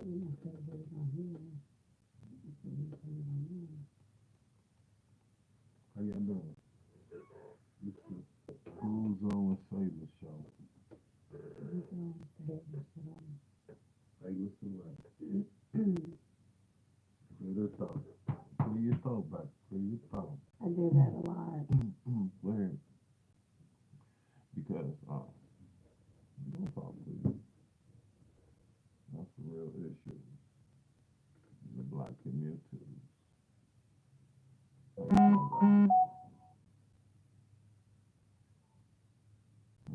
How y'all doing? This is the Cool Zone Sailor Show. Sailor Select. Clear your throat. Clear your throat back. Clear your throat. I do that a lot. Where? Because, don't talk, please. That's a real issue in the black community. How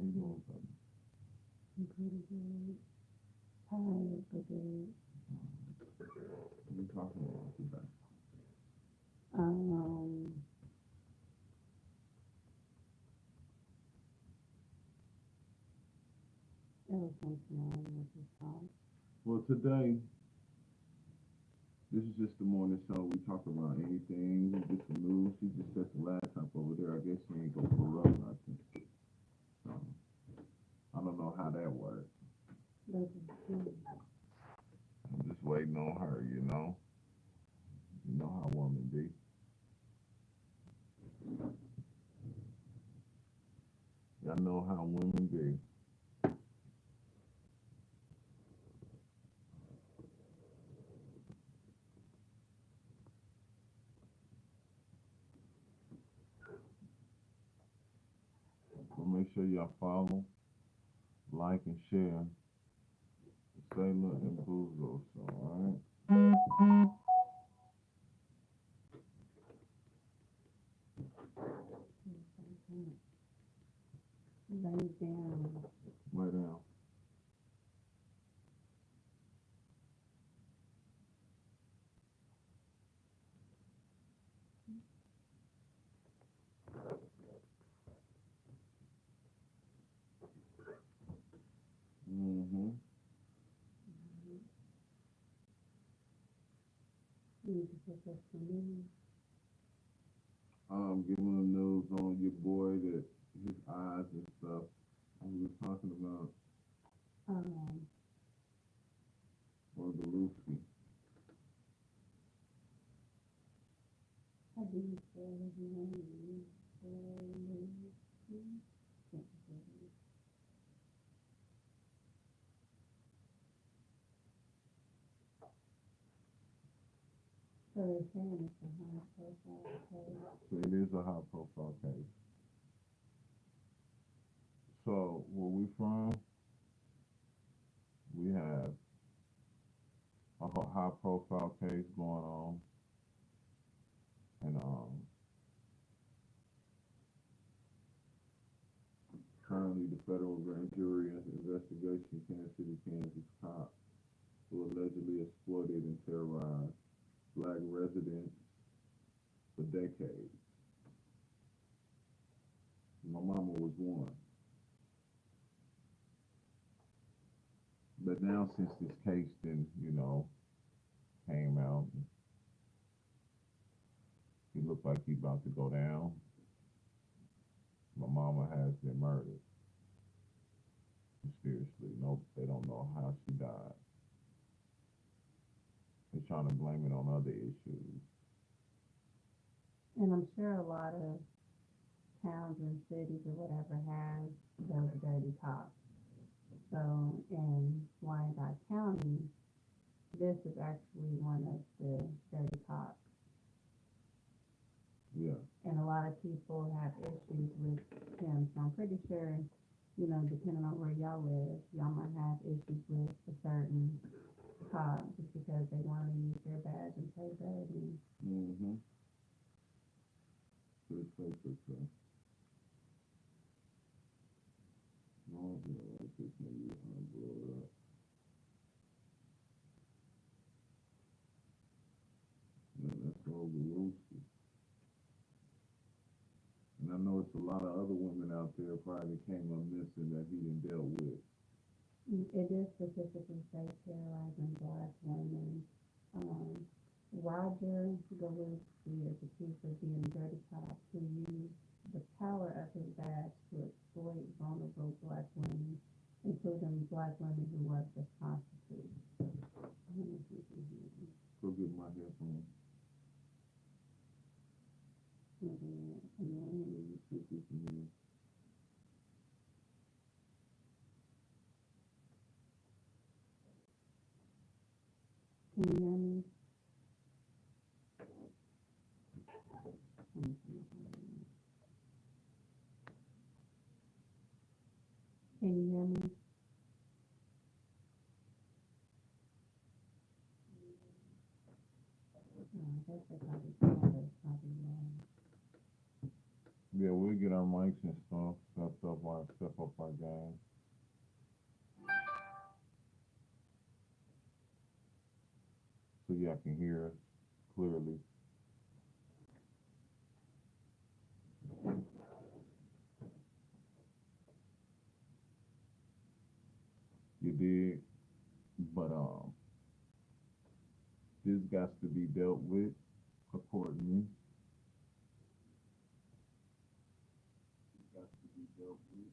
you doing, brother? I'm pretty good. Tired, but good. What you talking about today? Um, it was something wrong with this song. Well, today, this is just the morning show. We talk about anything. We get some news. She just set the laptop over there. I guess she ain't gonna pull up nothing. So, I don't know how that works. That's good. I'm just waiting on her, you know. You know how women be. Y'all know how women be. So make sure y'all follow, like, and share the Sailor and Boozle show, alright? Lay down. Lay down. Mm-hmm. You need to put that for me. Giving them news on your boy that his eyes and stuff. We was talking about Um, Orgaluski. how do you spell his name? So they're saying it's a high profile case. So it is a high profile case. So where we from, we have a high profile case going on, and currently the federal grand jury investigation Kansas City, Kansas cop who allegedly exploited and terrorized black residents for decades. My mama was one. But now since this case then, came out, he looked like he about to go down. My mama has been murdered. Mysteriously. No, they don't know how she died. They're trying to blame it on other issues. And I'm sure a lot of towns and cities or whatever have those dirty cops. So in Wyandotte County, this is actually one of the dirty cops. Yeah. And a lot of people have issues with him. So I'm pretty sure, depending on where y'all live, y'all might have issues with a certain cop just because they want to use their badge and play dirty. Mm-hmm. Good place for stuff. No, like this nigga, blow it up. Yeah, that's all the roasted. And I know it's a lot of other women out there probably came up missing that he didn't deal with. It is specifically say terrorizing black women. Roger Gillespie is accused of being a dirty cop who used the power of his badge to exploit vulnerable black women, including black women who worked as prostitutes. Go get my headphones. Get this in here. Can you hear me? Can you hear me? I guess they probably can, but it's probably wrong. Yeah, we'll get our mics and stuff, step up our game. So y'all can hear us clearly. You did, but this got to be dealt with accordingly. Got to be dealt with.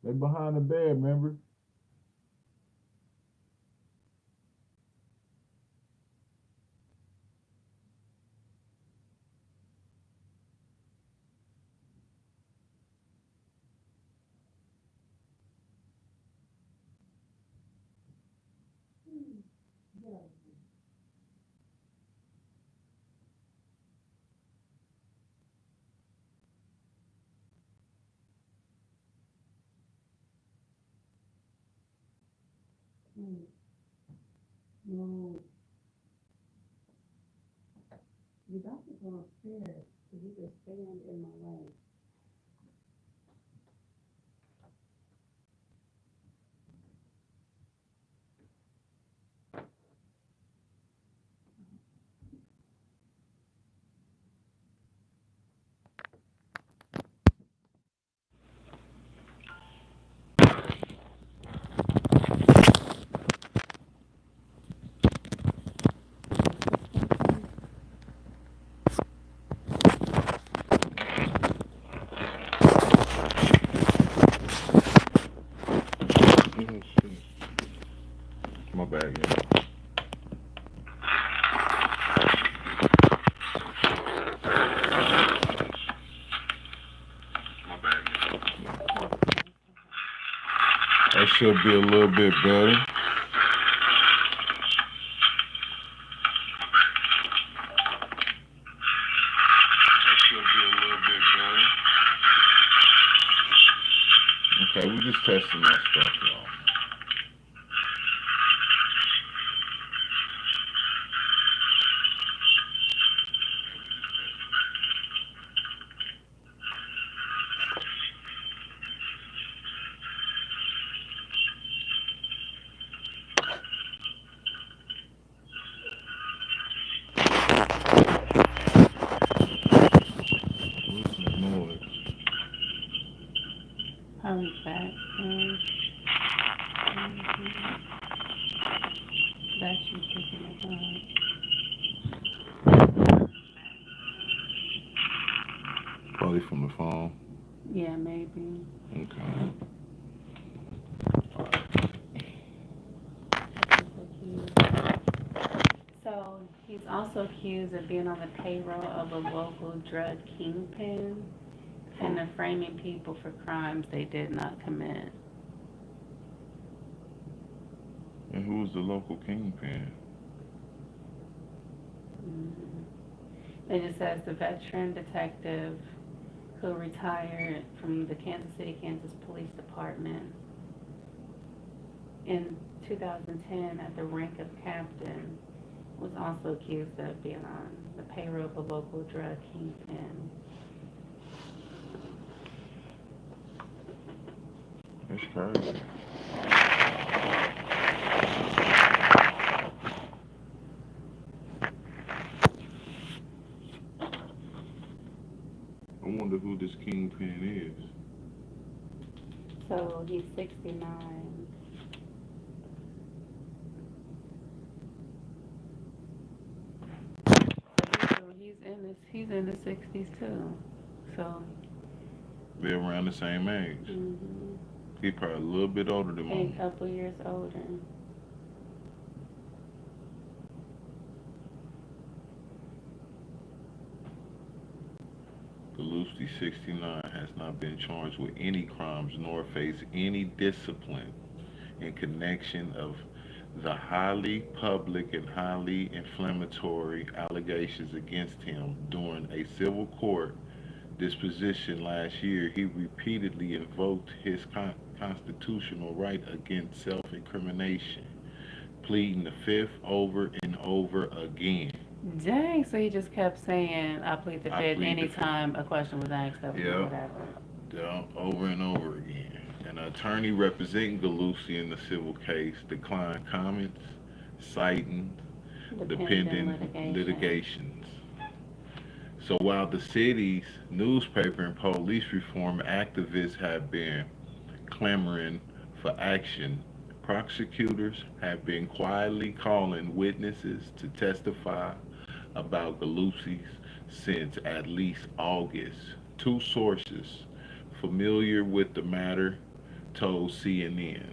They behind the bed, remember? No. You got to go upstairs, because you just stand in my way. My bad, yeah. That should be a little bit better. Okay, we just testing that stuff, y'all. What's that noise? Probably back. That's you picking it up. Probably from the phone. Yeah, maybe. Okay. So he's also accused of being on the payroll of a local drug kingpin and of framing people for crimes they did not commit. And who's the local kingpin? It just says the veteran detective who retired from the Kansas City, Kansas Police Department in 2010 at the rank of captain was also accused of being on the payroll of a local drug kingpin. That's crazy. I wonder who this kingpin is. So he's 69. So he's in his 60s too. So They're around the same age. He probably a little bit older than A Mama. couple years older. Galuski, 69, has not been charged with any crimes nor faced any discipline in connection of the highly public and highly inflammatory allegations against him during a civil court disposition last year. He repeatedly invoked his constitutional right against self-incrimination, pleading the fifth over and over again. Dang, so he just kept saying, I plead the I fifth plead the fifth. anytime a question was asked of him or Yeah, whatever. yeah, over and over again. An attorney representing Galusi in the civil case declined comments, citing the Dependent pending litigation. litigations. So while the city's newspaper and police reform activists have been clamoring for action, prosecutors have been quietly calling witnesses to testify about Galusi's since at least August. Two sources familiar with the matter told CNN.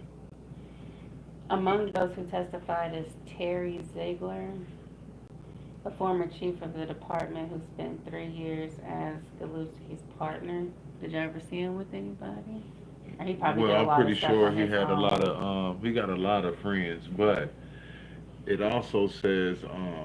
Among those who testified is Terry Ziegler, a former chief of the department who spent 3 years as Galuski's partner. Did you ever see him with anybody? Or he probably Well, did a I'm lot pretty of stuff sure on his own. he got a lot of friends, but it also says Uh,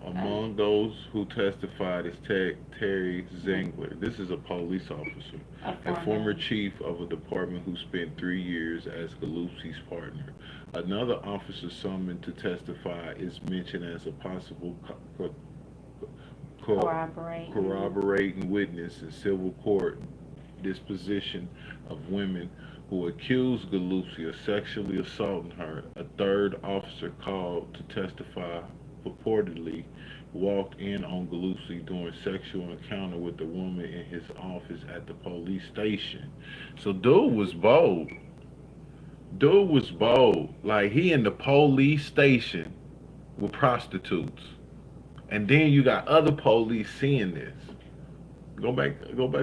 among those who testified is Terry Zengler. This is a police officer, a a former. former chief of a department who spent 3 years as Galusi's partner. Another officer summoned to testify is mentioned as a possible co- Corroborating. corroborating witness in civil court disposition of women who accused Galusi of sexually assaulting her. A third officer called to testify purportedly walked in on Galusi during sexual encounter with the woman in his office at the police station. So dude was bold. Dude was bold. Like he in the police station with prostitutes. And then you got other police seeing this. Go back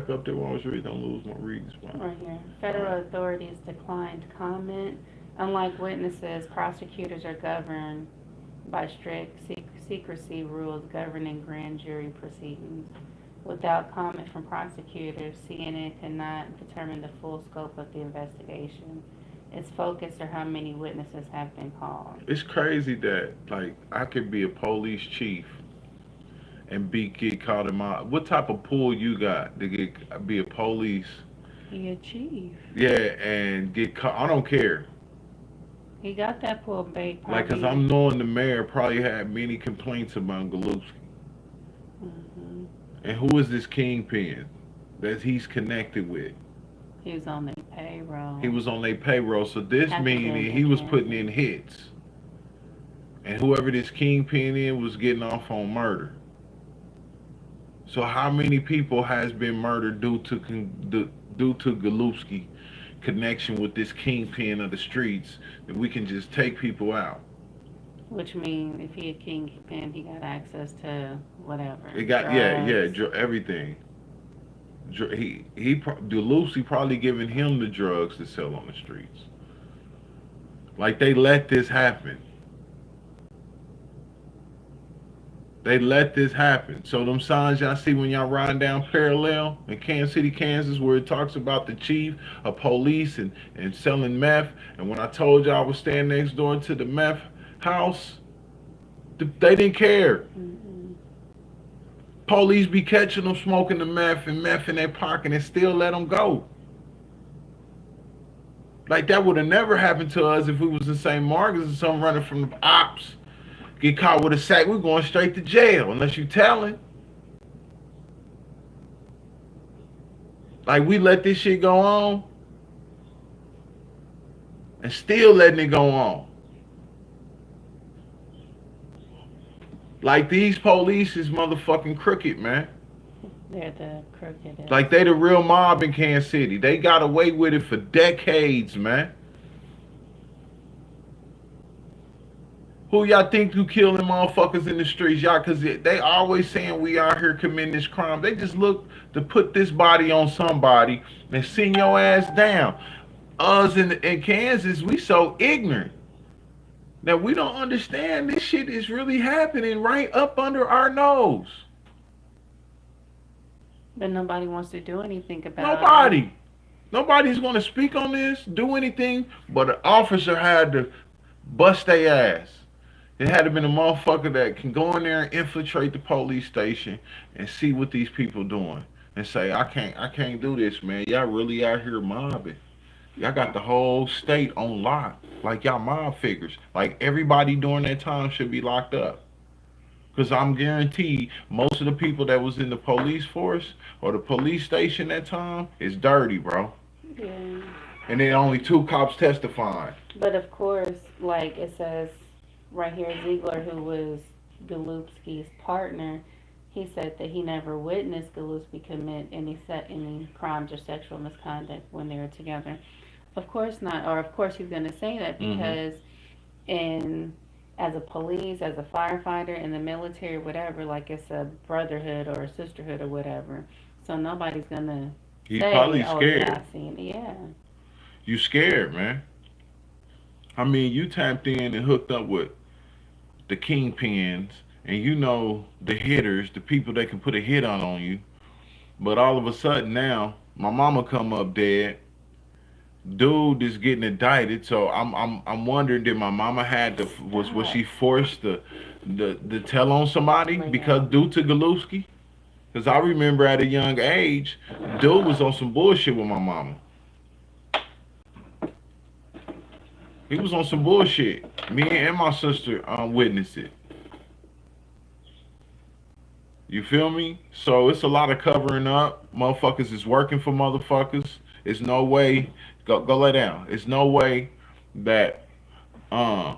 up there while I was reading. Don't lose my reading spot. Right here. All right. Federal authorities declined comment. Unlike witnesses, prosecutors are governed by strict secrecy rules governing grand jury proceedings. Without comment from prosecutors, CNN cannot determine the full scope of the investigation, its focus, or how many witnesses have been called. It's crazy that like I could be a police chief and get caught in my what type of pull you got to get be a police, He a chief. yeah, and get caught. I don't care. He got that pull bait Like, cause probably. I'm knowing the mayor probably had many complaints about Galuski. Hmm. And who is this kingpin that he's connected with? He was on their payroll. He was on their payroll, so this Have to meaning build he in was putting in Kansas. hits. And whoever this kingpin in was getting off on murder. So how many people has been murdered due to Galuski connection with this kingpin of the streets that we can just take people out? Which means if he a kingpin, he got access to whatever. It got Drugs. everything. Galusi probably giving him the drugs to sell on the streets. Like they let this happen. They let this happen. So them signs y'all see when y'all riding down Parallel in Kansas City, Kansas, where it talks about the chief of police and selling meth. And when I told y'all I was staying next door to the meth house, they didn't care. Mm-mm. Police be catching them smoking the meth and meth in their pocket and still let them go. Like that would have never happened to us if we was in St. Marcus or something running from the ops. Get caught with a sack, we're going straight to jail unless you telling. Like we let this shit go on and still letting it go on. Like these police is motherfucking crooked, man. They're the crookedest. Like they the real mob in Kansas City. They got away with it for decades, man. Who y'all think who killing motherfuckers in the streets? Y'all, cause they always saying we out here committing this crime. They just look to put this body on somebody and send your ass down. us in Kansas, we so ignorant that we don't understand this shit is really happening right up under our nose. But nobody wants to do anything about it. Nobody. Nobody's going to speak on this, do anything, but an officer had to bust their ass. It had to been a motherfucker that can go in there and infiltrate the police station and see what these people doing and say, I can't do this, man. Y'all really out here mobbing. Y'all got the whole state on lock. Like y'all mob figures. Like everybody during that time should be locked up. Cause I'm guaranteed most of the people that was in the police force or the police station that time is dirty, bro. Yeah. And then only two cops testifying. But of course, like it says right here, Ziegler, who was Galupski's partner, he said that he never witnessed Galupski commit any crimes or sexual misconduct when they were together. Of course not, or of course he's going to say that because in as a police, as a firefighter, in the military, whatever, like it's a brotherhood or a sisterhood or whatever. So nobody's gonna He's say, probably "Oh scared. yeah, I seen it." Yeah. You scared, man. I mean, you tapped in and hooked up with the kingpins, and you know the hitters, the people that can put a hit on you. But all of a sudden now, my mama come up dead. Dude is getting indicted, so I'm wondering, did my mama had to was she forced to tell on somebody because due to Galewski? Because I remember at a young age, dude was on some bullshit with my mama. He was on some bullshit. Me and my sister witnessed it. You feel me? So it's a lot of covering up. Motherfuckers is working for motherfuckers. It's no way. Go lay down. It's no way that go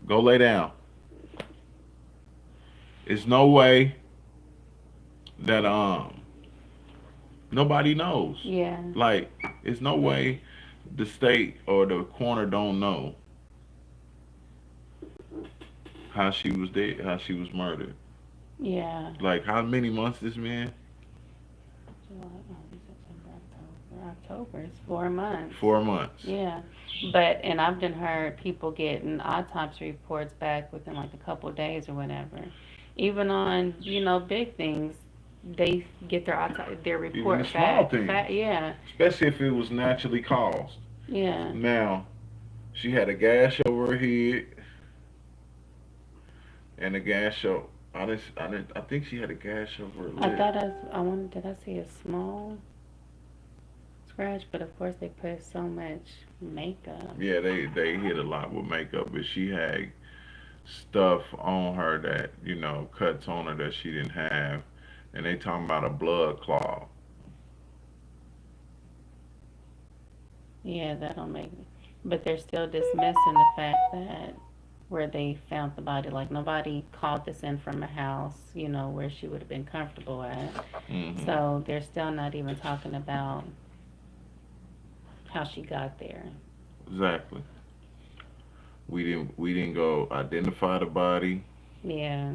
lay down. It's no way that nobody knows. Yeah. Like, it's no way the state or the coroner don't know how she was dead, how she was murdered. Yeah. Like, how many months this man? October. It's 4 months. 4 months. Yeah. But and I've done heard people getting autopsy reports back within like a couple of days or whatever. Even on big things, they get their report Even small back. things. Yeah. Especially if it was naturally caused. Yeah. Now, she had a gash over her head and a gash over. I think she had a gash over her lip. Did I see a small scratch? But of course they put so much makeup. Yeah, they hit a lot with makeup, but she had stuff on her that, cuts on her that she didn't have. And they talking about a blood clot. Yeah, that don't make it. But they're still dismissing the fact that where they found the body, like nobody called this in from a house, where she would have been comfortable at. Mm-hmm. So they're still not even talking about how she got there. Exactly. We didn't go identify the body. Yeah.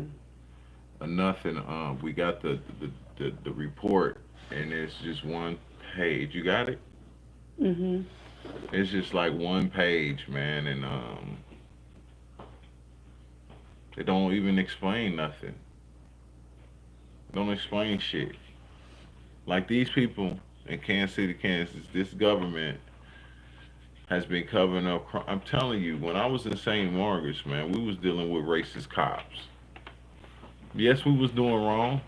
Or nothing. We got the report, and it's just one page. You got it? Mhm. It's just like one page, man, and it don't even explain nothing. It don't explain shit. Like these people in Kansas City, Kansas, this government has been covering up. I'm telling you, when I was in St. Margaret's, man, we was dealing with racist cops. Yes, we was doing wrong,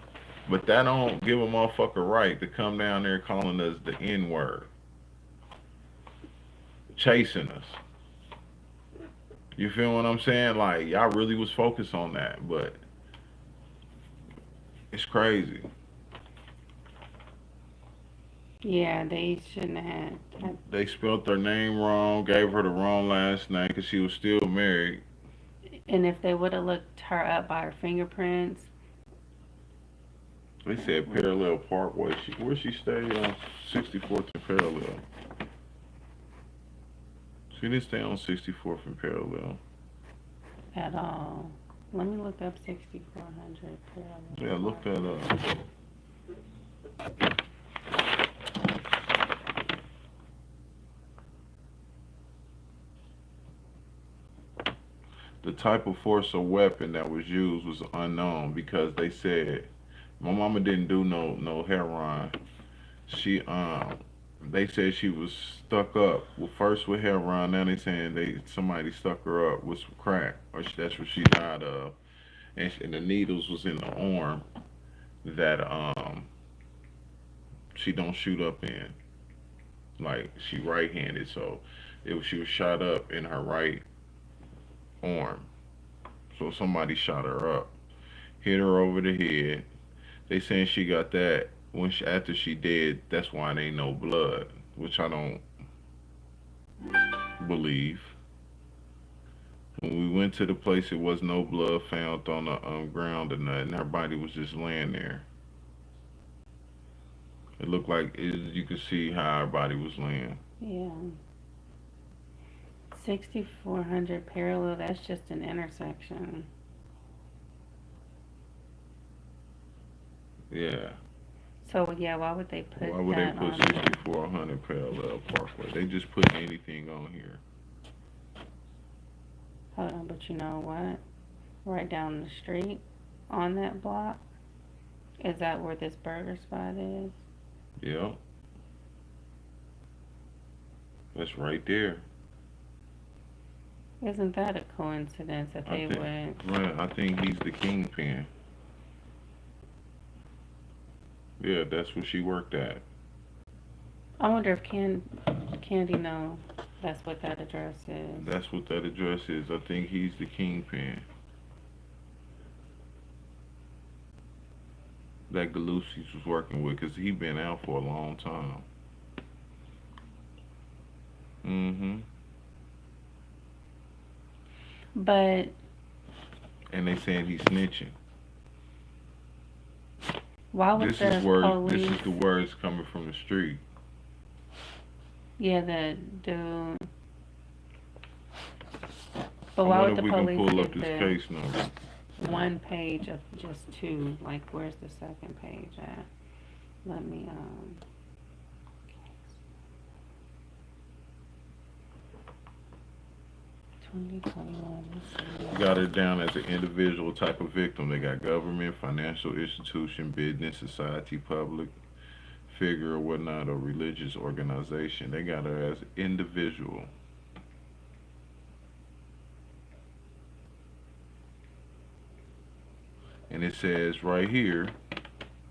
but that don't give a motherfucker right to come down there calling us the N-word, chasing us. You feel what I'm saying? Like, y'all really was focused on that, but it's crazy. Yeah, they shouldn't have had. They spelled her name wrong, gave her the wrong last name because she was still married. And if they would have looked her up by her fingerprints. They said Parallel Parkway. Where she stayed on 64th and Parallel. She didn't stay on 64th and Parallel. At all. Let me look up 6400 Parallel. Yeah, look that up. The type of force or weapon that was used was unknown because they said my mama didn't do no heroin. She they said she was stuck up. Well, first with heroin, now they saying somebody stuck her up with some crack, or that's what she died of. And the needles was in the arm that she don't shoot up in. Like she right-handed, so she was shot up in her right arm. So somebody shot her up, hit her over the head. They saying she got that after she did. That's why there ain't no blood, which I don't believe. When we went to the place, it was no blood found on the ground or nothing. Her body was just laying there. It looked like you could see how her body was laying. Yeah. 6400 parallel, that's just an intersection. Yeah. So, yeah, why would they put Why would they that put on there? 6400 parallel Parkway? They just put anything on here. Hold on, but you know what? Right down the street on that block, is that where this burger spot is? Yeah. That's right there. Isn't that a coincidence that they would? Right. I think he's the kingpin. Yeah, that's where she worked at. I wonder if Candy know that's what that address is. That's what that address is. I think he's the kingpin. That Galucci's was working with, because he been out for a long time. Mm-hmm. But And they saying he's snitching. why would This the is police? the words coming from the street. Yeah, the dude. But I why wonder would if the we can police pull get up this the case number. one page of just two? Like, where's the second page at? Let me 2021. Got it down as an individual type of victim. They got government, financial institution, business, society, public figure or whatnot, or religious organization. They got her as individual. And it says right here,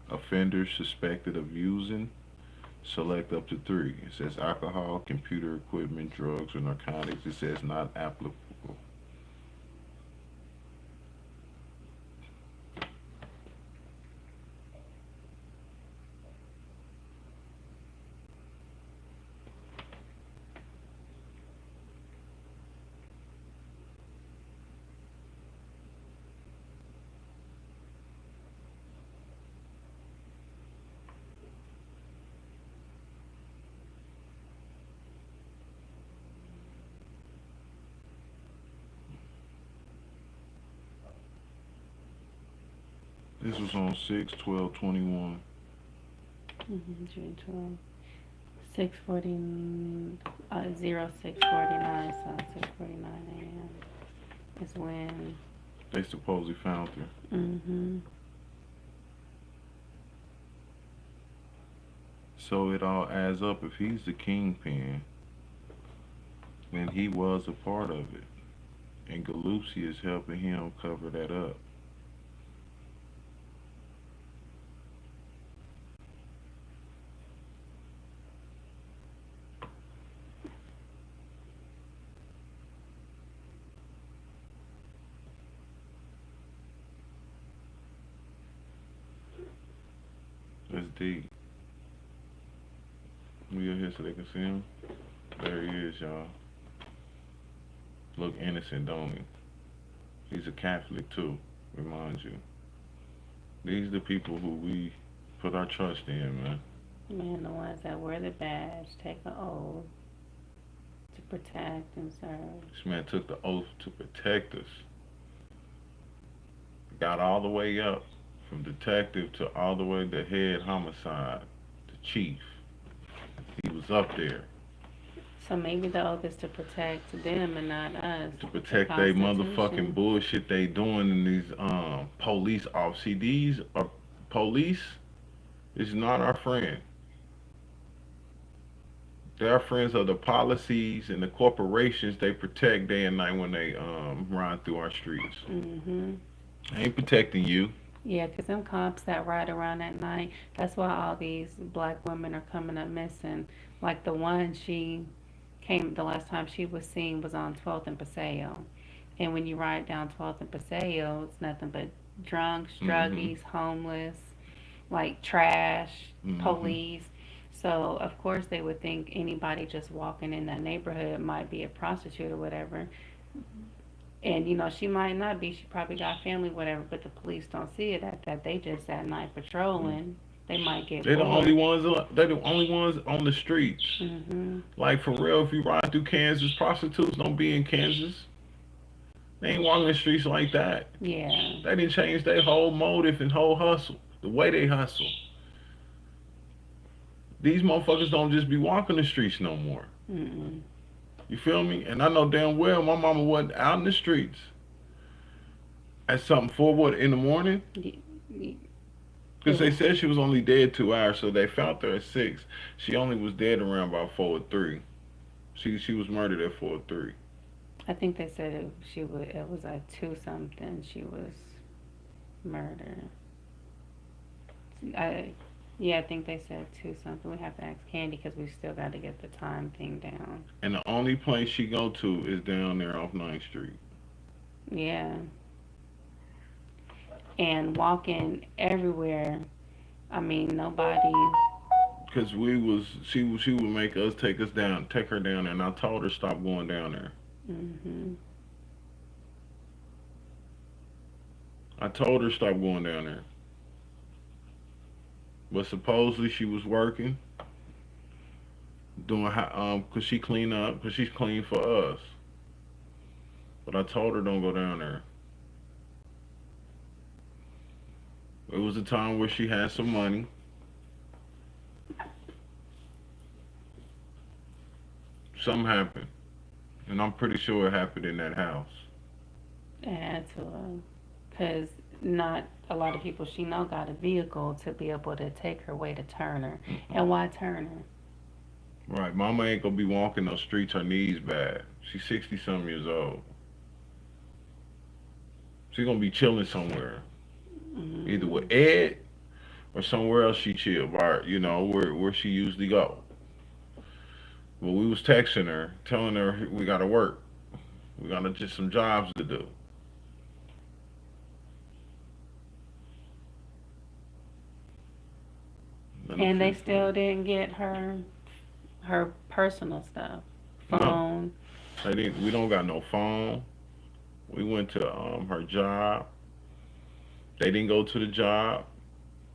offenders suspected of using, select up to 3. It says alcohol, computer equipment, drugs, or narcotics. It says not applicable. This was on 6/12/21. June 12. 6:40, 06:49, so 6:49 a.m. is when. They supposedly found her. So it all adds up. If he's the kingpin, then he was a part of it. And Galucci is helping him cover that up. That's deep. We are here so they can see him. There he is, y'all. Look innocent, don't he? He's a Catholic too, remind you. These are the people who we put our trust in, man. Man, the ones that wear the badge, take an oath to protect and serve. This man took the oath to protect us. Got all the way up from detective to all the way to head homicide, the chief. He was up there. So maybe the oath is to protect them and not us. To The protect they motherfucking Constitution. bullshit they doing in these police officers. These are police is not our friend. They are friends of the policies and the corporations they protect day and night when they ride through our streets. Mhm. They ain't protecting you. Yeah, 'cause them cops that ride around at night, that's why all these black women are coming up missing. Like the one she came, the last time she was seen was on 12th and Paseo. And when you ride down 12th and Paseo, it's nothing but drunks, Mm-hmm. druggies, homeless, like trash, Mm-hmm. police. So of course they would think anybody just walking in that neighborhood might be a prostitute or whatever. And she might not be. She probably got family, whatever. But the police don't see it at that. They just at night patrolling. They might get They the only bored. ones. They the only ones on the streets. Mhm. Like for real, if you ride through Kansas, prostitutes don't be in Kansas. They ain't walking the streets like that. Yeah. They didn't change their whole motive and whole hustle. The way they hustle. These motherfuckers don't just be walking the streets no more. Mm-mm. You feel me? And I know damn well my mama wasn't out in the streets at something for what in the morning. Y- y- Because It, they said she was only dead 2 hours, so they found her at 6. She only was dead around about 4 or 3. She was murdered at 4 or 3. I think they said it was at 2 something. She was murdered. I Yeah, I think they said 2 something. We have to ask Candy because we still got to get the time thing down. And the only place she go to is down there off 9th Street. Yeah. And walking everywhere. I mean, nobody. Cause she would make us take her down there, and I told her stop going down there. Mhm. I told her stop going down there. But supposedly she was working, cause she clean up, cause she's clean for us. But I told her don't go down there. It was a time where she had some money. Something happened, and I'm pretty sure it happened in that house. Had to, because not a lot of people she know got a vehicle to be able to take her way to Turner. And why Turner? Right, Mama ain't gonna be walking those streets. Her knees bad. She's 60 some years old. She's gonna be chilling somewhere, either Mm-hmm. with Ed or somewhere else she chill, right? Where she usually go. But we was texting her, telling her we gotta work. We got just some jobs to do. And they Benefits. still didn't get her personal stuff, No, phone. they didn't. We don't got no phone. We went to her job. They didn't go to the job.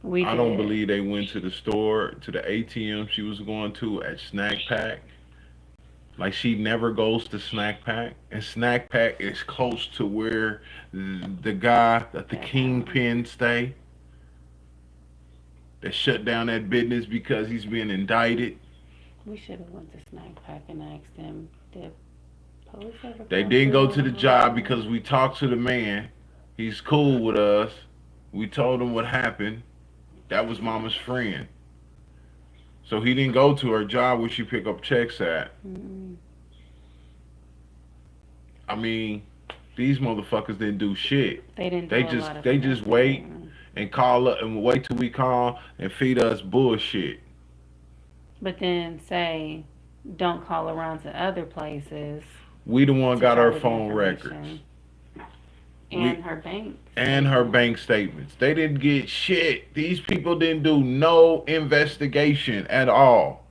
We I don't did. believe they went to the store, to the ATM she was going to at Snack Pack. Like she never goes to Snack Pack, and Snack Pack is close to where the guy that the That house. kingpin stay. That shut down that business because he's been indicted. We should have went to Snack Pack and asked them, did police ever They come didn't go through? to the job because we talked to the man. He's cool with us. We told him what happened. That was Mama's friend. So he didn't go to her job where she pick up checks at. Mm-mm. I mean, these motherfuckers didn't do shit. They didn't do They a just lot of they just wait nothing. and call up and wait till we call and feed us bullshit. But then say, don't call around to other places We the one to got try our to get phone records. information. We And her bank and her statement. bank statements. They didn't get shit. These people didn't do no investigation at all.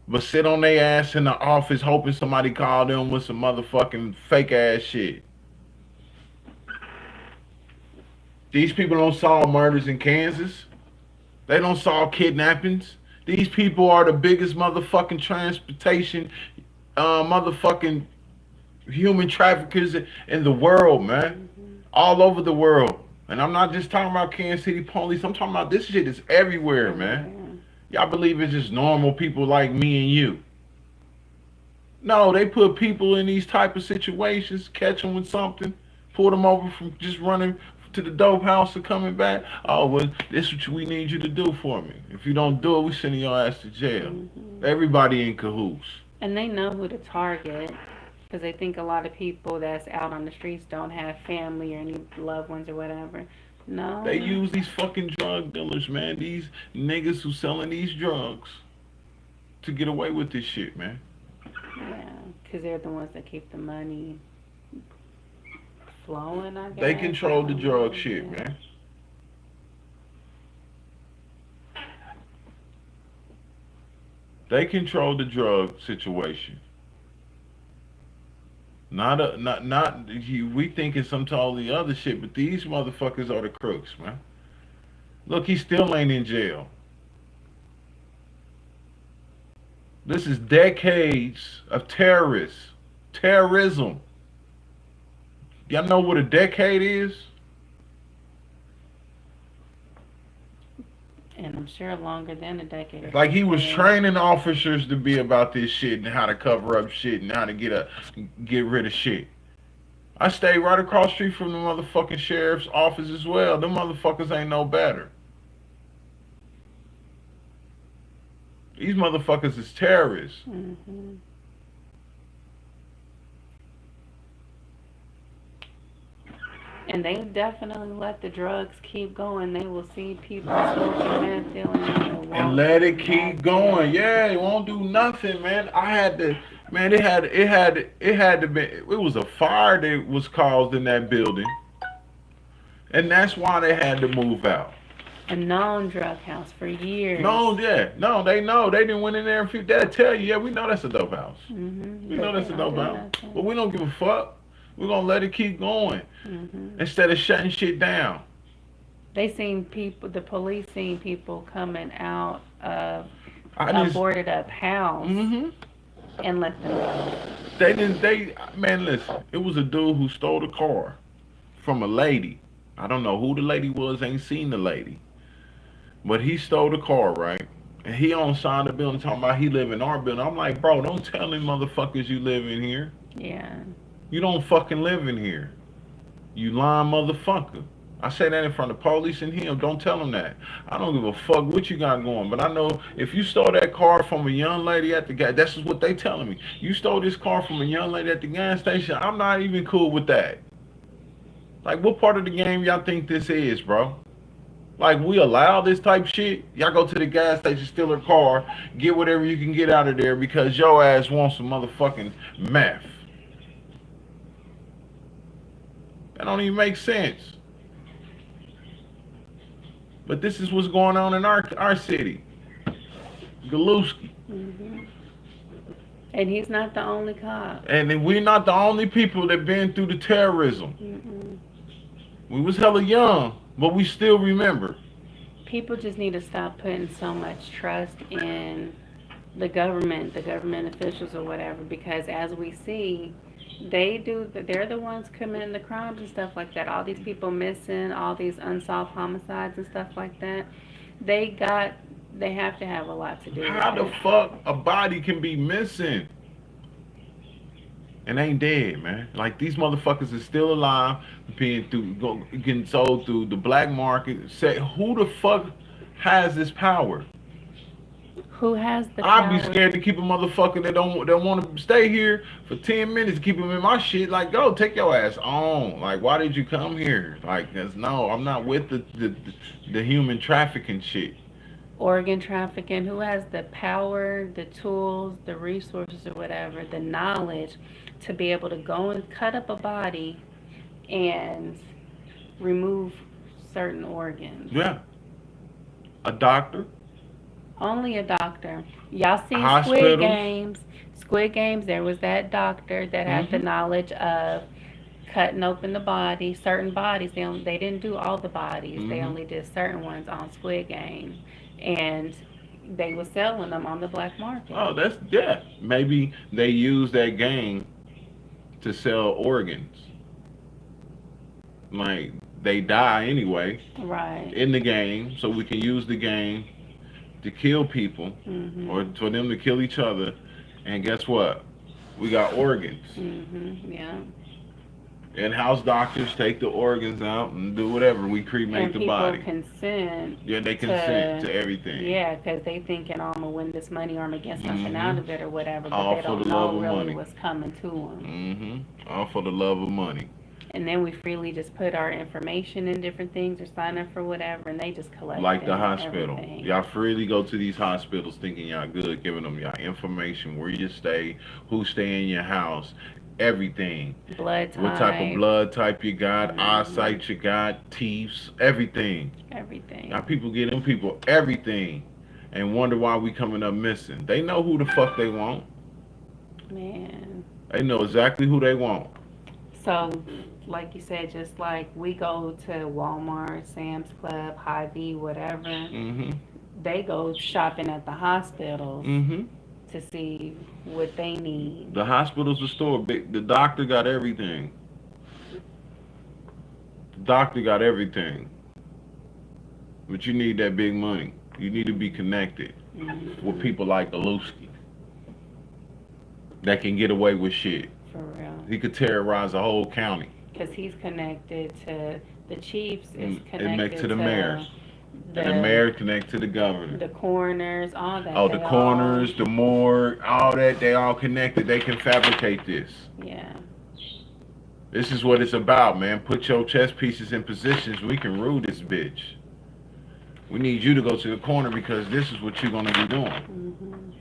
But sit on their ass in the office hoping somebody called them with some motherfucking fake ass shit. These people don't solve murders in Kansas. They don't solve kidnappings. These people are the biggest motherfucking transportation, motherfucking human traffickers in the world, man. Hmm. All over the world. And I'm not just talking about Kansas City police. I'm talking about this shit is everywhere, man. Everywhere. Y'all believe it's just normal people like me and you. No, they put people in these type of situations, catch them with something, pull them over from just running to the dope house and coming back. Oh, well, this is what we need you to do for me. If you don't do it, we sending your ass to jail. Hmm. Everybody in cahoots. And they know who to target because they think a lot of people that's out on the streets don't have family or any loved ones or whatever. They No, use these fucking drug dealers, man. These niggas who selling these drugs to get away with this shit, man. yeah, because they're the ones that keep the money flowing, I They guess. I control the don't drug know. shit, Yeah. man. They control the drug situation. We think it's some totally other shit, but these motherfuckers are the crooks, man. Look, he still ain't in jail. This is decades of terrorism. Y'all know what a decade is? And I'm sure longer than a decade if Like he he was said, training officers to be about this shit and how to cover up shit and how to get rid of shit. I stayed right across the street from the motherfucking sheriff's office as well. Them motherfuckers ain't no better. These motherfuckers is terrorists. hmm and they definitely let the drugs keep going. They will see people smoking meth, dealing, and it And won't let do it keep going. nothing. Yeah, it won't do nothing, man. I had to, man. It had to be. It was a fire that was caused in that building, and that's why they had to move out. A known drug house for years. No, yeah, no, they know. They didn't went in there and they'll tell you, yeah, we know that's a dope house. We know But they that's a don't dope do house, but nothing. we don't give a fuck. We're gonna let it keep going hmm instead of shutting shit down. They seen people, the police seen people coming out of I a just, boarded up house mm-hmm. and let them go. They didn't. Man, listen. It was a dude who stole a car from a lady. I don't know who the lady was. Ain't seen the lady, but he stole the car, right? And he on side of the building talking about he live in our building. I'm like, bro, don't tell them motherfuckers you live in here. Yeah. You don't fucking live in here. You lying motherfucker. I say that in front of police and him. Don't tell them that. I don't give a fuck what you got going. But I know if you stole that car from a young lady at the gas, that's what they telling me. You stole this car from a young lady at the gas station. I'm not even cool with that. Like, what part of the game y'all think this is, bro? Like, we allow this type shit? Y'all go to the gas station, steal her car, get whatever you can get out of there because your ass wants some motherfucking meth. That don't even make sense. But this is what's going on in our city. Galuski. hmm And he's not the only cop. And then we're not the only people that been through the terrorism. Mm-mm. We was hella young, but we still remember. People just need to stop putting so much trust in the government officials or whatever, because as we see, they're the ones committing the crimes and stuff like that. All these people missing, all these unsolved homicides and stuff like that. They got, they have to have a lot to do with How the it. fuck a body can be missing and ain't dead, man? Like these motherfuckers is still alive, getting sold through the black market. Say who the fuck has this power? Who has the I'd be power? scared to keep a motherfucker that want to stay here for 10 minutes, keep him in my shit. Like, go take your ass on. Like, why did you come here? Like, no, I'm not with the human trafficking shit. Organ trafficking? Who has the power, the tools, the resources, or whatever, the knowledge to be able to go and cut up a body and remove certain organs? Yeah, a doctor, Only a doctor. Y'all seen Squid hospitals. Games? Squid Games, there was that doctor that had the Hmm. knowledge of cutting open the body, certain bodies. They didn't do all the bodies. They Hmm. only did certain ones on Squid Game. And they were selling them on the black market. Oh, that's yeah. Maybe they use that game to sell organs. Like they die anyway Right. in the game, so we can use the game to kill people or Mhm. for them to kill each other. And guess what? We got organs. Yeah. In-house doctors take the organs out and do whatever. We cremate And the people body. consent Yeah, they consent to everything. yeah, because they thinking, oh, I'm gonna win this money or I'm gonna get something out of it or whatever, but All they for don't the love know of really money. what's coming to them. All for the love of money. And then we freely just put our information in different things or sign up for whatever, and they just collect Like it the and hospital. everything. Y'all freely go to these hospitals thinking y'all good, giving them y'all information, where you stay, who stay in your house, everything. Blood type. What type of blood type you got, Mhm. eyesight you got, teeth, everything. Everything. Now people get them people everything and wonder why we coming up missing. They know who the fuck they want. Man. They know exactly who they want. So, like you said, just like we go to Walmart, Sam's Club, Hy-Vee, whatever, they go shopping at the hospitals to see what they need. The hospital's a store. The doctor got everything. The doctor got everything. But you need that big money. You need to be connected with people like Aluski that can get away with shit. For real. He could terrorize a whole county. Because he's connected to the chiefs, is connected to the mayors. The mayor connect to the governor. The coroners, all that. Oh, the coroners, the morgue, all that, they all connected. They can fabricate this. Yeah. This is what it's about, man. Put your chess pieces in positions. We can rule this bitch. We need you to go to the corner because this is what you're going to be doing.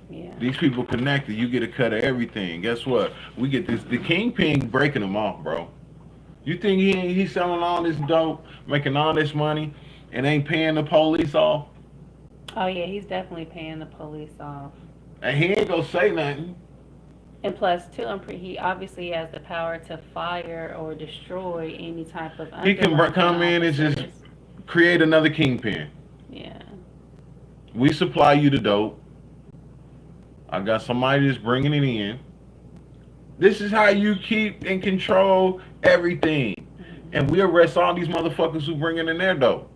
Yeah. These people connected. You get a cut of everything. Guess what? We get this. The kingpin breaking them off, bro. You think he's selling all this dope, making all this money, and ain't paying the police off? Oh yeah, he's definitely paying the police off. And he ain't gonna say nothing. And plus, too, he obviously has the power to fire or destroy any type of. He can come in and just create another kingpin. Yeah. We supply you the dope. I got somebody that's bringing it in. This is how you keep and control everything. And we arrest all these motherfuckers who bringing in their dope.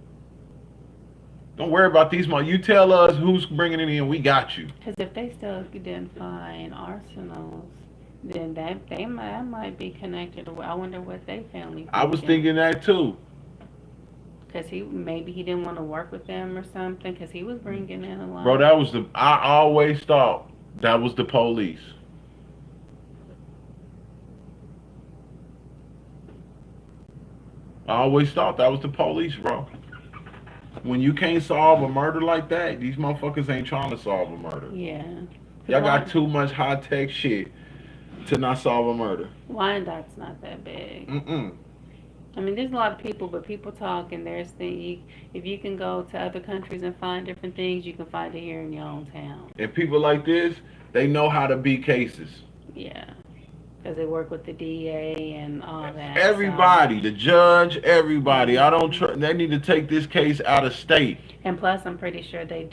Don't worry about these You tell us who's bringing it in, we got you. Because if they still didn't find arsenals, then that might be connected. I wonder what they family. I was thinking that too. Because maybe he didn't want to work with them or something. Because he was bringing in a lot. Bro, I always thought that was the police. I always thought that was the police, bro. When you can't solve a murder like that, these motherfuckers ain't trying to solve a murder. Yeah. Y'all got too much high-tech shit to not solve a murder. Wyandottes not that big. I mean, there's a lot of people, but people talk, and there's things. If you can go to other countries and find different things, you can find it here in your own town. And people like this, they know how to beat cases. Yeah. Because they work with the DA and all that. Everybody, the judge, everybody. They need to take this case out of state. And plus, I'm pretty sure they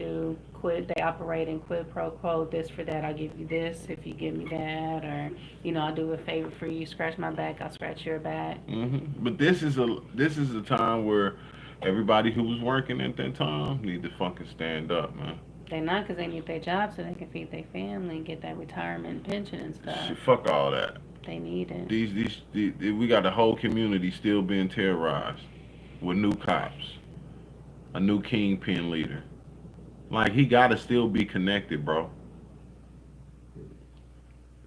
they operate in quid pro quo, this for that. I'll give you this if you give me that. Or, I'll do a favor for you. Scratch my back, I'll scratch your back. But this is a time where everybody who was working at that time need to fucking stand up, man. They not, because they need their job so they can feed their family and get that retirement pension and stuff. Shit, fuck all that. They need it. These we got the whole community still being terrorized with new cops, a new kingpin leader. Like, he gotta still be connected, bro.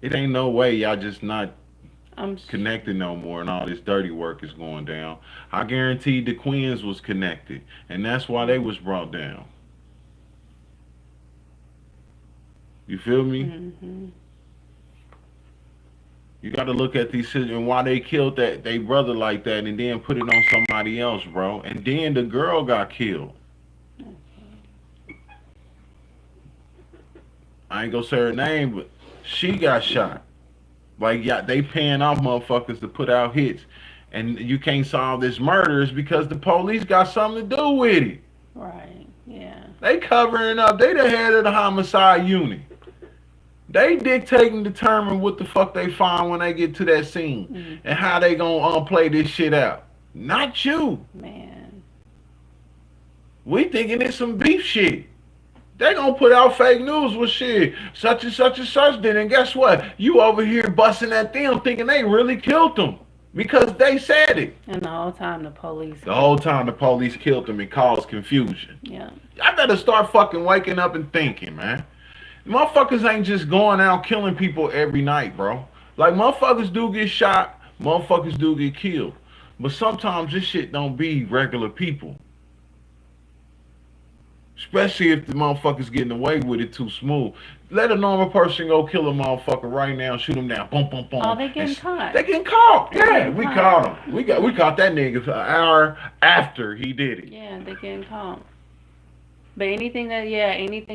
It ain't no way y'all just not connected no more and all this dirty work is going down. I guarantee the Queens was connected, and that's why they was brought down. You feel me? You got to look at these and why they killed they brother like that, and then put it on somebody else, bro. And then the girl got killed. I ain't gonna say her name, but she got shot. Like, yeah, they paying off motherfuckers to put out hits, and you can't solve this murder is because the police got something to do with it. Right. Yeah. They covering up. They the head of the homicide unit. They dictate and determine what the fuck they find when they get to that scene and how they gonna play this shit out. Not you. Man. We thinking it's some beef shit. They gonna put out fake news with shit. Such and such and such did. And guess what? You over here busting at them thinking they really killed them. Because they said it. And the whole time the police. The whole time the police killed them and caused confusion. Yeah. I better start fucking waking up and thinking, man. Motherfuckers ain't just going out killing people every night, bro. Like, motherfuckers do get shot. Motherfuckers do get killed. But sometimes this shit don't be regular people. Especially if the motherfucker's getting away with it too smooth. Let a normal person go kill a motherfucker right now, shoot him down, boom, boom, boom. Oh, they getting caught. They getting caught. They Yeah, getting we caught. caught him. We caught that nigga an hour after he did it. Yeah, they getting caught. But anything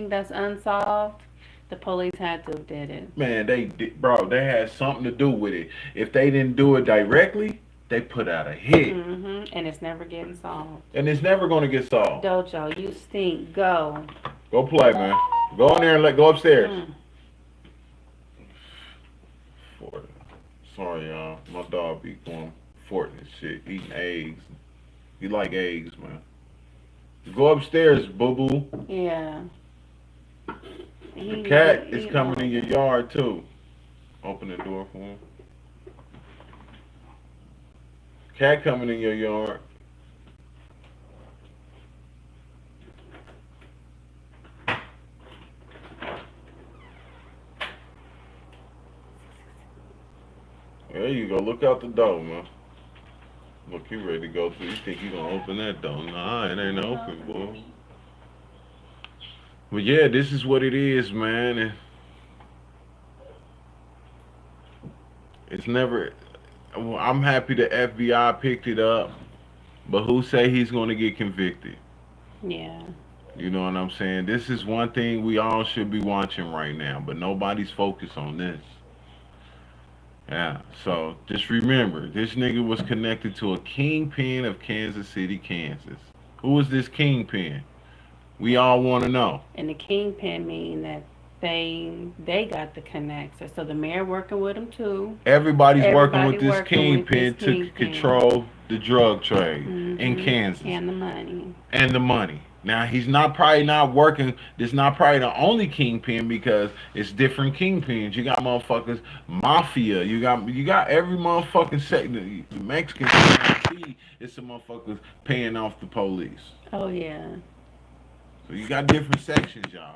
that's unsolved, the police had to have did it. Man, they had something to do with it. If they didn't do it directly, they put out a hit. And it's never getting solved. And it's never gonna get solved. Dojo, you stink. Go. Go play, man. Go in there and go upstairs. Fort. Sorry, y'all. My dog be going fort and shit, eating eggs. He like eggs, man. Go upstairs, boo boo. Yeah. The cat is coming in your yard too. Open the door for him. Cat coming in your yard. There you go. Look out the door, man. Look, you ready to go through. You think you gonna open that door? Nah, it ain't open, boy. But yeah, this is what it is, man. And it's never. Well, I'm happy the FBI picked it up, but who say he's gonna get convicted? Yeah. You know what I'm saying? This is one thing we all should be watching right now, but nobody's focused on this. Yeah, so just remember, this nigga was connected to a kingpin of Kansas City, Kansas. Who is this kingpin? We all want to know. And the kingpin mean that they got the connector. So the mayor working with them too. Everybody's working with this working with kingpin this to kingpin. control the drug trade in Kansas. And the money. And the money. Now he's probably not working. This not probably the only kingpin because it's different kingpins. You got motherfuckers mafia. You got every motherfucking sector. The Mexican see it's some motherfuckers paying off the police. Oh yeah. So you got different sections, y'all.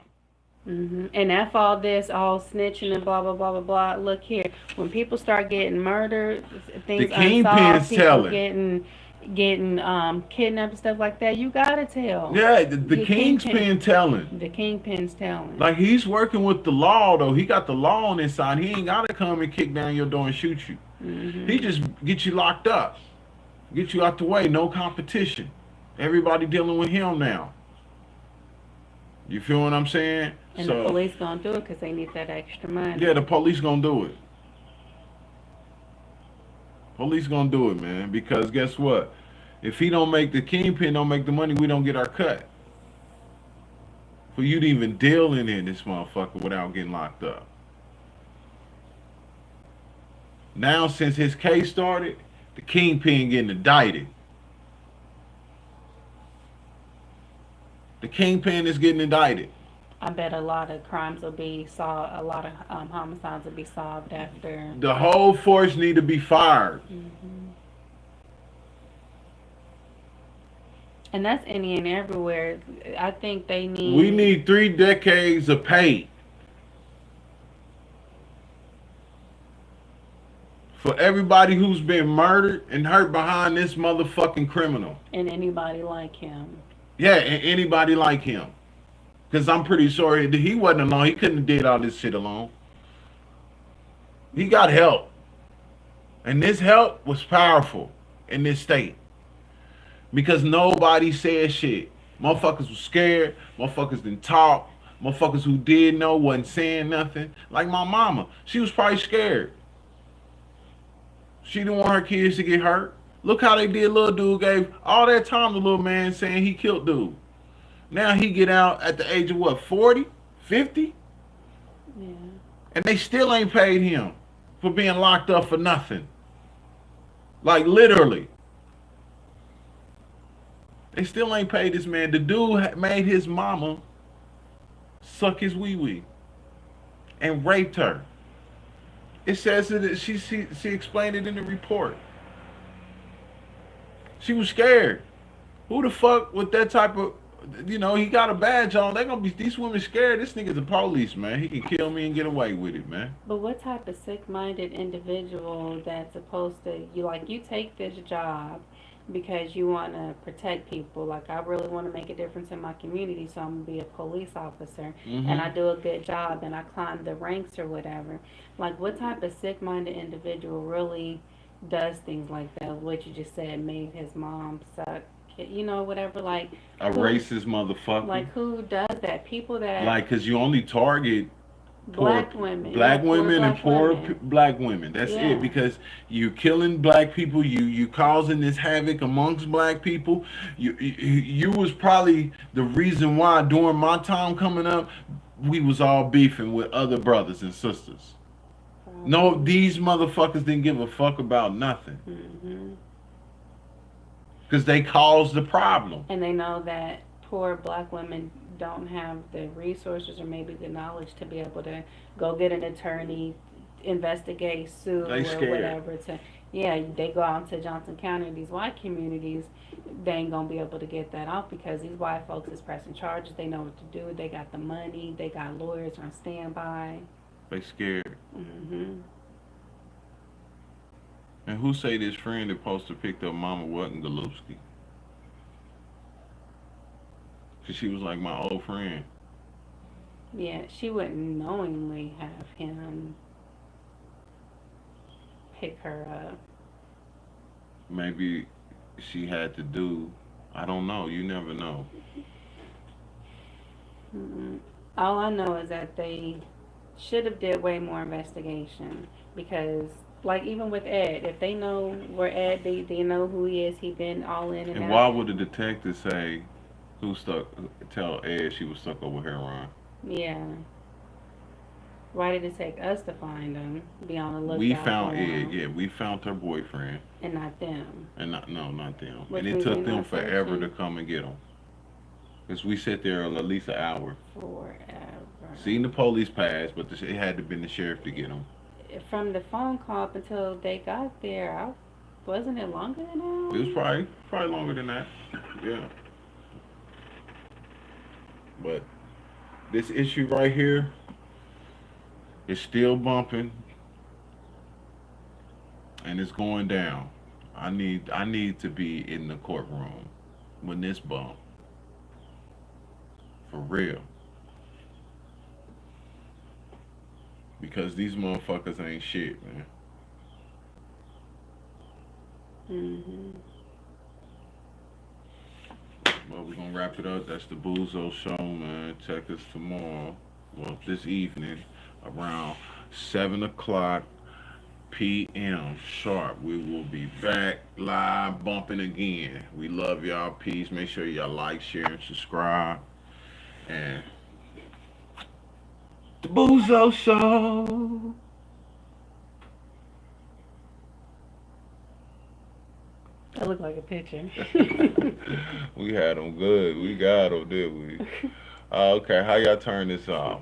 And after all this, all snitching and blah blah blah blah blah. Look here, when people start getting murdered, things The kingpin's unsolved, people telling. getting kidnapped and stuff like that, you gotta tell. Yeah, the kingpin telling. The kingpin's telling. Like he's working with the law though. He got the law on his side. He ain't gotta come and kick down your door and shoot you. He just get you locked up, get you out the way. No competition. Everybody dealing with him now. You feel what I'm saying? And the police gonna do it because they need that extra money. Yeah, the police gonna do it. Police gonna do it, man. Because guess what? If he don't make the kingpin, don't make the money, we don't get our cut. For you to even deal in this motherfucker without getting locked up. Now, since his case started, the kingpin getting indicted. The kingpin is getting indicted. I bet a lot of crimes will be solved. A lot of homicides will be solved after. The whole force need to be fired. And that's any and everywhere. I think they need. We need 3 decades of pay for everybody who's been murdered and hurt behind this motherfucking criminal. And anybody like him. Yeah, and anybody like him. Because I'm pretty sure he wasn't alone. He couldn't have did all this shit alone. He got help. And this help was powerful in this state. Because nobody said shit. Motherfuckers was scared. Motherfuckers didn't talk. Motherfuckers who did know wasn't saying nothing. Like my mama. She was probably scared. She didn't want her kids to get hurt. Look how they did little dude. Gave all that time to little man saying he killed dude. Now he get out at the age of what, 40? 50? Yeah. And they still ain't paid him for being locked up for nothing. Like literally. They still ain't paid this man. The dude made his mama suck his wee wee and raped her. It says that she explained it in the report. She was scared. Who the fuck with that type of, he got a badge on. They gonna be these women scared. This nigga's the police, man. He can kill me and get away with it, man. But what type of sick-minded individual that's supposed to you take this job because you want to protect people? Like, I really want to make a difference in my community, so I'm gonna be a police officer, and I do a good job, and I climb the ranks or whatever. Like, what type of sick-minded individual really does things like that? What you just said, made his mom suck, whatever. Like, A who, racist motherfucker. like, who does that? People that Like, cause you only target black poor women, black poor women and black poor women. black women. That's Yeah. it. Because you killing black people, you causing this havoc amongst black people. You was probably the reason why during my time coming up, we was all beefing with other brothers and sisters. No, these motherfuckers didn't give a fuck about nothing. Mm-hmm. Because they caused the problem. And they know that poor black women don't have the resources or maybe the knowledge to be able to go get an attorney, investigate, sue, They or scared. whatever. They go out to Johnson County, these white communities, they ain't gonna be able to get that off because these white folks is pressing charges. They know what to do. They got the money. They got lawyers on standby. They scared. Mm-hmm. And who say this friend that supposed to pick up Mama wasn't Galupski? Cause she was like my old friend. Yeah, she wouldn't knowingly have him pick her up. Maybe she had to do. I don't know. You never know. Mm-mm. All I know is that they should have did way more investigation because, like, even with Ed, if they know where Ed be, they know who he is. He been all in and And out. why would the detective say tell Ed she was stuck over heroin? Yeah. Why did it take us to find him? Be on the lookout. We found for Ed. him, Yeah, we found her boyfriend, and not them. and not them. Which And it means took we're them not forever to searching. come and get him. Cause we sat there at least an hour. Forever. Seen the police pass, but it had to been the sheriff to get him. From the phone call up until they got there, wasn't it longer than that? It was probably longer than that. Yeah. But this issue right here is still bumping, and it's going down. I need to be in the courtroom when this bump. For real. Because these motherfuckers ain't shit, man. Mm-hmm. Well, we're gonna wrap it up. That's the Bozo Show, man. Check us tomorrow. Well, this evening around 7 o'clock p.m. sharp. We will be back live bumping again. We love y'all. Peace. Make sure y'all like, share, and subscribe. And the Bozo Show. That looked like a picture. We had them good. We got them, did we? Okay, how y'all turn this off?